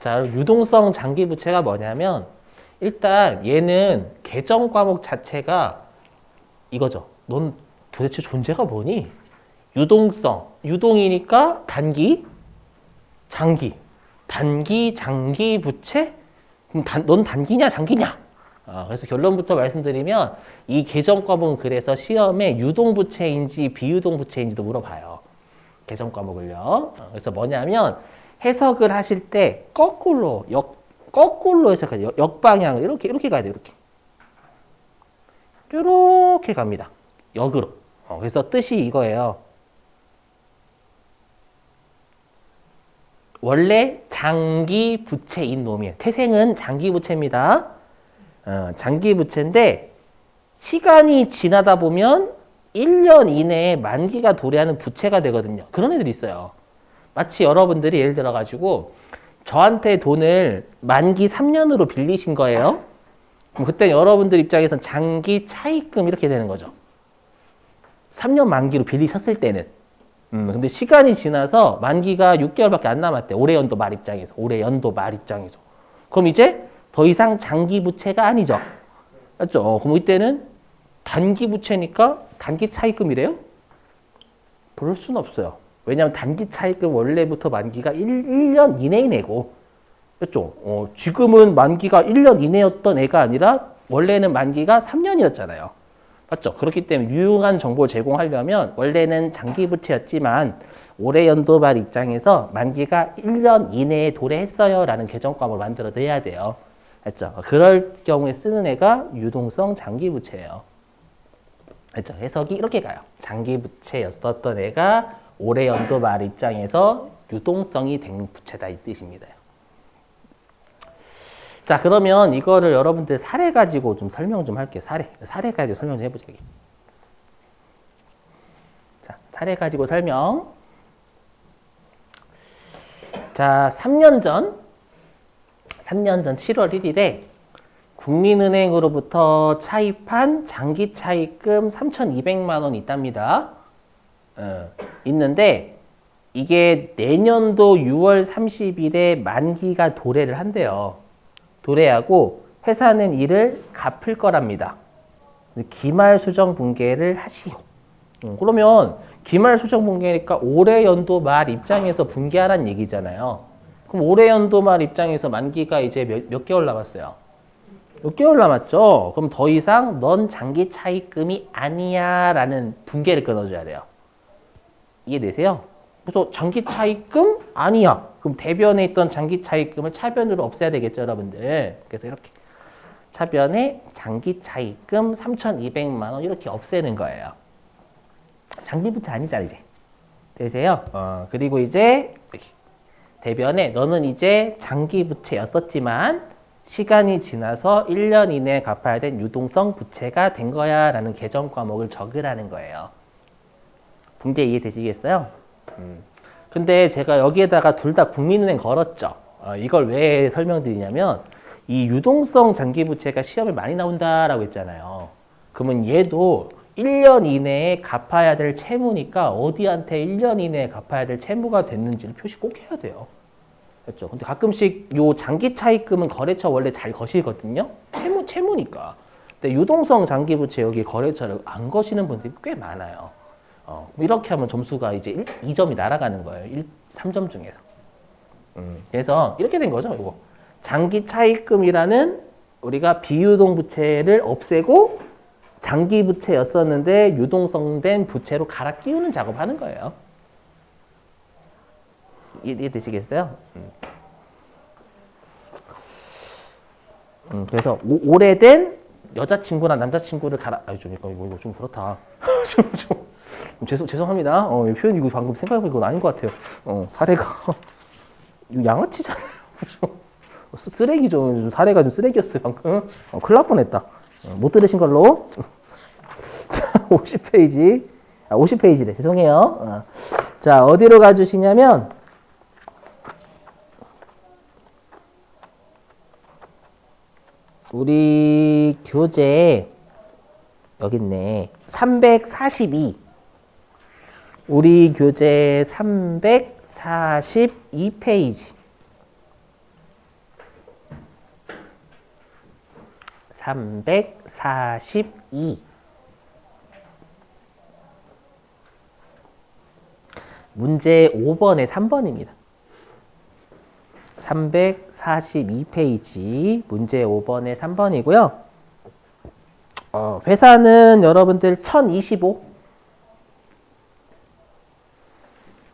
자, 유동성 장기 부채가 뭐냐면 일단 얘는 계정 과목 자체가 이거죠. 넌 도대체 존재가 뭐니? 유동성, 유동이니까 단기, 장기, 단기, 장기 부채? 그럼 넌 단기냐, 장기냐? 그래서 결론부터 말씀드리면 이 계정 과목은 그래서 시험에 유동 부채인지 비유동 부채인지도 물어봐요. 계정 과목을요. 그래서 뭐냐면 해석을 하실 때 거꾸로 해석해요. 역방향 이렇게 가야 돼요. 이렇게 갑니다. 역으로. 그래서 뜻이 이거예요. 원래 장기 부채인 놈이에요. 태생은 장기 부채입니다. 장기 부채인데 시간이 지나다 보면 1년 이내에 만기가 도래하는 부채가 되거든요. 그런 애들이 있어요. 마치 여러분들이 예를 들어 가지고 저한테 돈을 만기 3년으로 빌리신 거예요. 그럼 그때 여러분들 입장에선 장기 차입금 이렇게 되는 거죠. 3년 만기로 빌리셨을 때는. 근데 시간이 지나서 만기가 6개월밖에 안 남았대. 올해 연도 말 입장에서. 그럼 이제 더 이상 장기 부채가 아니죠. 맞죠? 그럼 이때는 단기 부채니까 단기 차입금이래요? 그럴 수는 없어요. 왜냐하면 단기 차입금 원래부터 만기가 1년 이내에 내고, 그렇죠? 지금은 만기가 1년 이내였던 애가 아니라 원래는 만기가 3년이었잖아요. 맞죠? 그렇기 때문에 유용한 정보를 제공하려면 원래는 장기 부채였지만 올해 연도 말 입장에서 만기가 1년 이내에 도래했어요 라는 계정 과목을 만들어내야 돼요. 맞죠? 그럴 경우에 쓰는 애가 유동성 장기 부채예요. 맞죠? 해석이 이렇게 가요. 장기 부채였었던 애가 올해 연도 말 입장에서 유동성이 된 부채다 이 뜻입니다. 자, 그러면 이거를 여러분들 사례 가지고 좀 설명 좀 할게요. 사례 가지고 설명 좀 해보자. 자, 사례 가지고 설명. 자, 3년 전 7월 1일에 국민은행으로부터 차입한 장기 차입금 3,200만 원 있답니다. 있는데 이게 내년도 6월 30일에 만기가 도래를 한대요. 도래하고 회사는 이를 갚을 거랍니다. 기말 수정 분개를 하시오. 그러면 기말 수정 분개니까 올해 연도 말 입장에서 분개하라는 얘기잖아요. 그럼 올해 연도 말 입장에서 만기가 이제 몇 개월 남았어요? 6개월 남았죠? 그럼 더 이상 넌 장기 차입금이 아니야 라는 분개를 끊어줘야 돼요. 이해되세요? 그래서 장기 차입금 아니야. 그럼 대변에 있던 장기 차입금을 차변으로 없애야 되겠죠, 여러분들. 그래서 이렇게 차변에 장기 차입금 3,200만 원 이렇게 없애는 거예요. 장기 부채 아니잖아, 이제. 되세요? 그리고 이제 대변에 너는 이제 장기 부채였었지만 시간이 지나서 1년 이내에 갚아야 된 유동성 부채가 된 거야 라는 계정 과목을 적으라는 거예요. 분개 이해되시겠어요? 근데 제가 여기에다가 둘 다 국민은행 걸었죠. 이걸 왜 설명드리냐면 이 유동성 장기 부채가 시험에 많이 나온다라고 했잖아요. 그러면 얘도 1년 이내에 갚아야 될 채무니까 어디한테 1년 이내에 갚아야 될 채무가 됐는지를 표시 꼭 해야 돼요. 그렇죠? 근데 가끔씩 요 장기 차입금은 거래처 원래 잘 거시거든요. 채무니까. 근데 유동성 장기 부채 여기 거래처를 안 거시는 분들이 꽤 많아요. 이렇게 하면 점수가 이제 2점이 날아가는 거예요. 3점 중에서. 그래서 이렇게 된 거죠. 이거 장기 차입금이라는 우리가 비유동 부채를 없애고 장기 부채였었는데 유동성된 부채로 갈아 끼우는 작업하는 거예요. 이해되시겠어요? 그래서 오래된 여자친구나 남자친구를 갈아 이거 좀 그렇다. 죄송합니다. 표현 이거 방금 생각해보니까 이건 아닌 것 같아요. 사례가 이거 양아치잖아요. 쓰레기죠. 사례가 좀 쓰레기였어요 방금. 큰일 날 뻔했다. 못 들으신 걸로. 자, 50페이지. 50페이지래. 죄송해요. 자, 어디로 가주시냐면 우리 교재 여기 있네. 342. 우리 교재 342페이지. 342. 문제 5번에 3번입니다. 342페이지 문제 5번에 3번이고요. 회사는 여러분들 1025.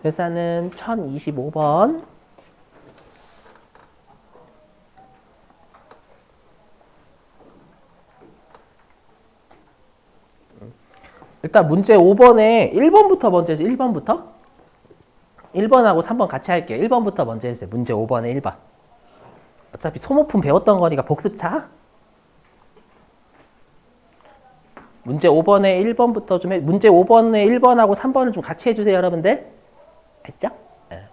회사는 1025번. 일단 문제 5번에 1번부터 먼저 해주세요. 1번부터. 1번하고 3번 같이 할게요. 1번부터 먼저 해주세요. 문제 5번에 1번. 어차피 소모품 배웠던 거니까 복습차. 문제 5번에 1번부터 좀 해. 문제 5번에 1번하고 3번을 좀 같이 해주세요, 여러분들. 했죠? 네.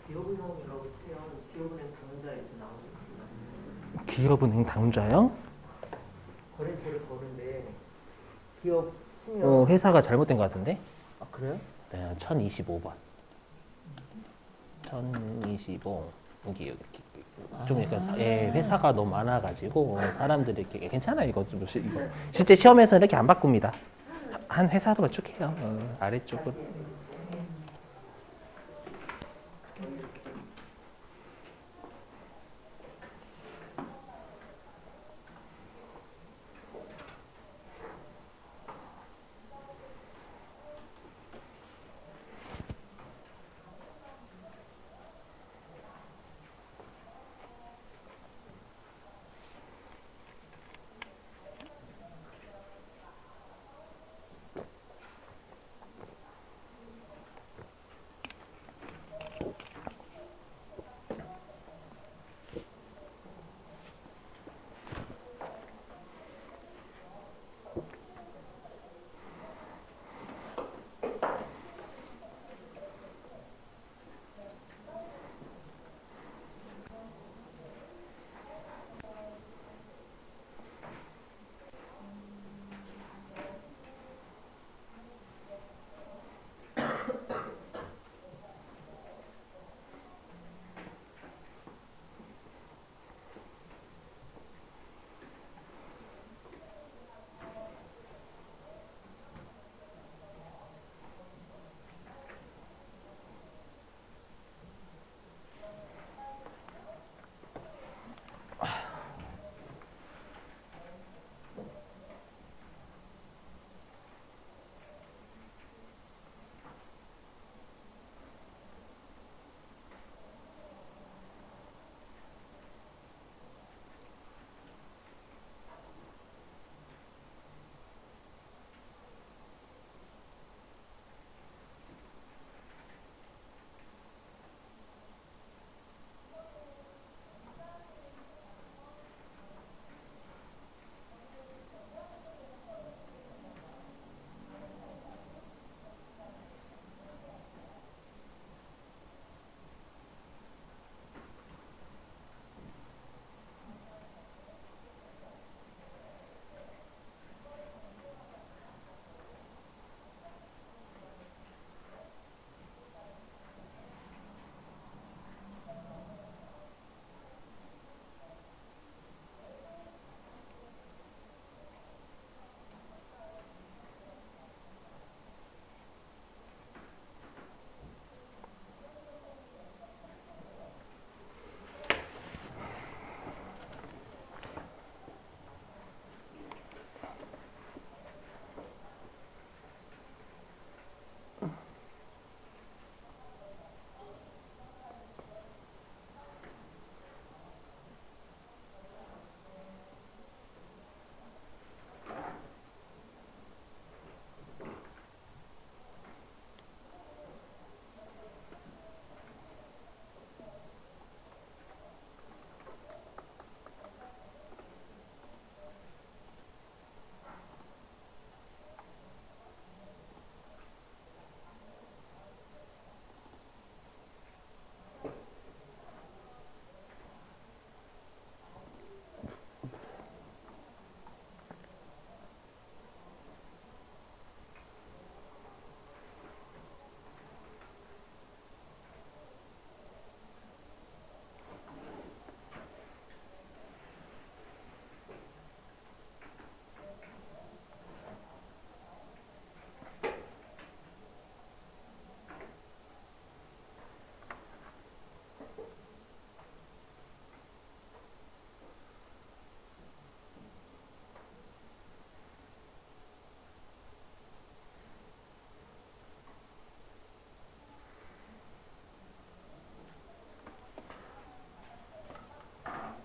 기업은행이라고 치면 기업은행 당좌에서 나오는 기업은행 당좌요? 거래처를 거는데 기업 치면 회사가 잘못된 것 같은데? 아 그래요? 네, 1025번. 1025 여기 좀 약간 회사가 너무 많아가지고 사람들이 이렇게 괜찮아 이거 좀 이거 실제 시험에서 이렇게 안 바꿉니다. 한 회사로 맞출게요. 아래쪽으로.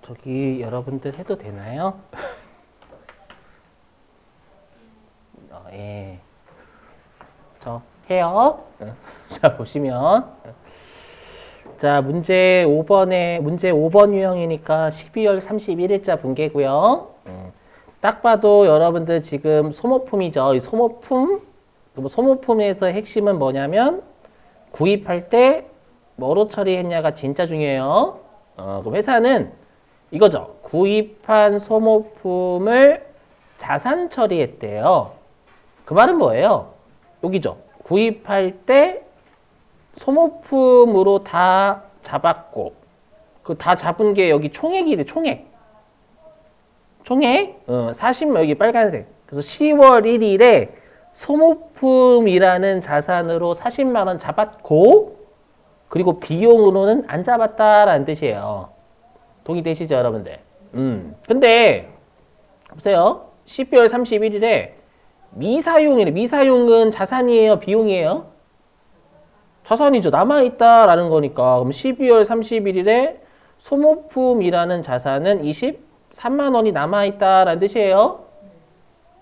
저기 여러분들 해도 되나요? 예. 저 해요. 자, 보시면. 자, 문제 5번 유형이니까 12월 31일자 분계고요. 딱 봐도 여러분들 지금 소모품이죠. 이 소모품. 소모품에서 핵심은 뭐냐면 구입할 때 뭐로 처리했냐가 진짜 중요해요. 그럼 회사는 이거죠. 구입한 소모품을 자산 처리했대요. 그 말은 뭐예요? 여기죠. 구입할 때 소모품으로 다 잡았고, 그 다 잡은 게 여기 총액이래, 총액. 총액? 40만, 여기 빨간색. 그래서 10월 1일에 소모품이라는 자산으로 40만 원 잡았고, 그리고 비용으로는 안 잡았다라는 뜻이에요. 동의되시죠, 여러분들? 근데, 보세요. 12월 31일에 미사용이래. 미사용은 자산이에요, 비용이에요? 자산이죠. 남아있다라는 거니까. 그럼 12월 31일에 소모품이라는 자산은 23만 원이 남아있다라는 뜻이에요.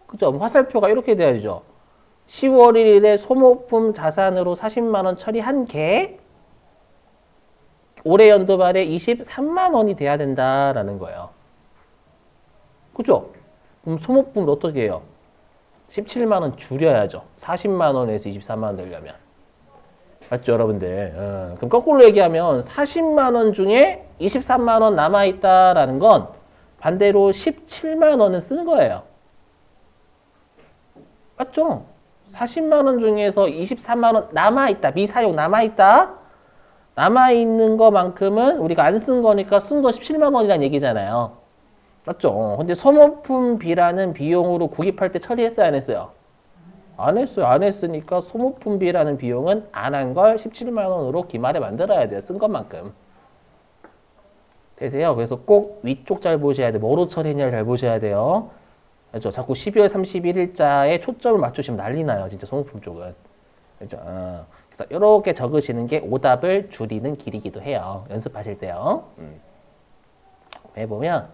그죠? 화살표가 이렇게 돼야죠. 10월 1일에 소모품 자산으로 40만 원 처리한 게 올해 연도 말에 23만 원이 돼야 된다라는 거예요. 그죠? 그럼 소모품을 어떻게 해요? 17만 원 줄여야죠. 40만 원에서 23만 원 되려면. 맞죠, 여러분들? 그럼 거꾸로 얘기하면 40만 원 중에 23만 원 남아있다라는 건 반대로 17만 원은 쓰는 거예요. 맞죠? 40만 원 중에서 23만 원 남아있다. 미사용 남아있다. 남아있는 거만큼은 우리가 안 쓴 거니까 쓴 거 17만 원이라는 얘기잖아요. 맞죠? 근데 소모품비라는 비용으로 구입할 때 처리했어요, 안 했어요? 안 했어요. 안 했으니까 소모품비라는 비용은 안 한 걸 17만 원으로 기말에 만들어야 돼요. 쓴 것만큼. 되세요? 그래서 꼭 위쪽 잘 보셔야 돼요. 뭐로 처리했냐를 잘 보셔야 돼요. 그렇죠? 자꾸 12월 31일자에 초점을 맞추시면 난리 나요. 진짜 소모품 쪽은. 그렇죠? 그래서 이렇게 적으시는 게 오답을 줄이는 길이기도 해요. 연습하실 때요. 해보면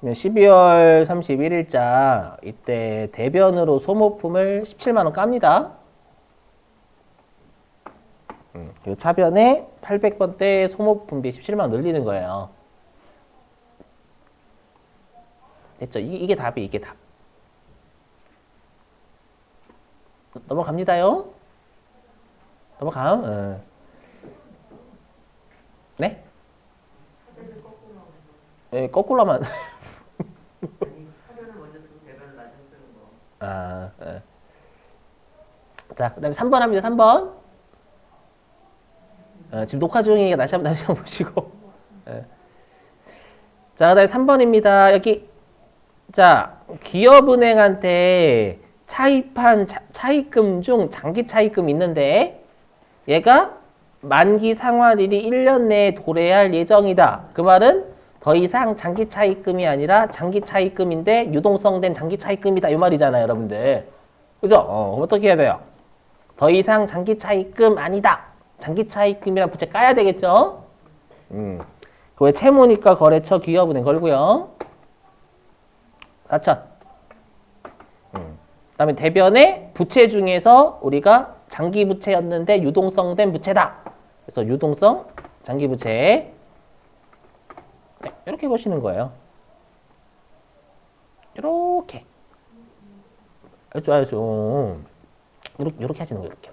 12월 31일자 이때 대변으로 소모품을 17만 원 깝니다. 그리고 차변에 800번대 소모품비 17만 원 늘리는 거예요. 됐죠? 이게 답이 이게 답. 넘어갑니다요. 넘어감. 네? 네, 거꾸로 하면 자, 그 다음에 3번 합니다. 3번. 지금 녹화 중이니까 다시 한번 보시고. 자, 그 다음에 3번입니다. 여기. 자, 기업은행한테 차입한 차입금 중 장기 차입금 있는데 얘가 만기 상환일이 1년 내에 도래할 예정이다. 그 말은 더 이상 장기 차입금이 아니라 장기 차입금인데 유동성된 장기 차입금이다. 이 말이잖아요, 여러분들. 그죠? 어떻게 해야 돼요? 더 이상 장기 차입금 아니다. 장기 차입금이란 부채 까야 되겠죠? 그 외 채무니까 거래처 기업은행 걸고요. 4천. 그다음에 대변에 부채 중에서 우리가 장기 부채였는데 유동성된 부채다. 그래서 유동성 장기 부채. 네, 이렇게 보시는 거예요. 이렇게. 알죠, 알죠. 이렇게 하시는 거예요, 이렇게.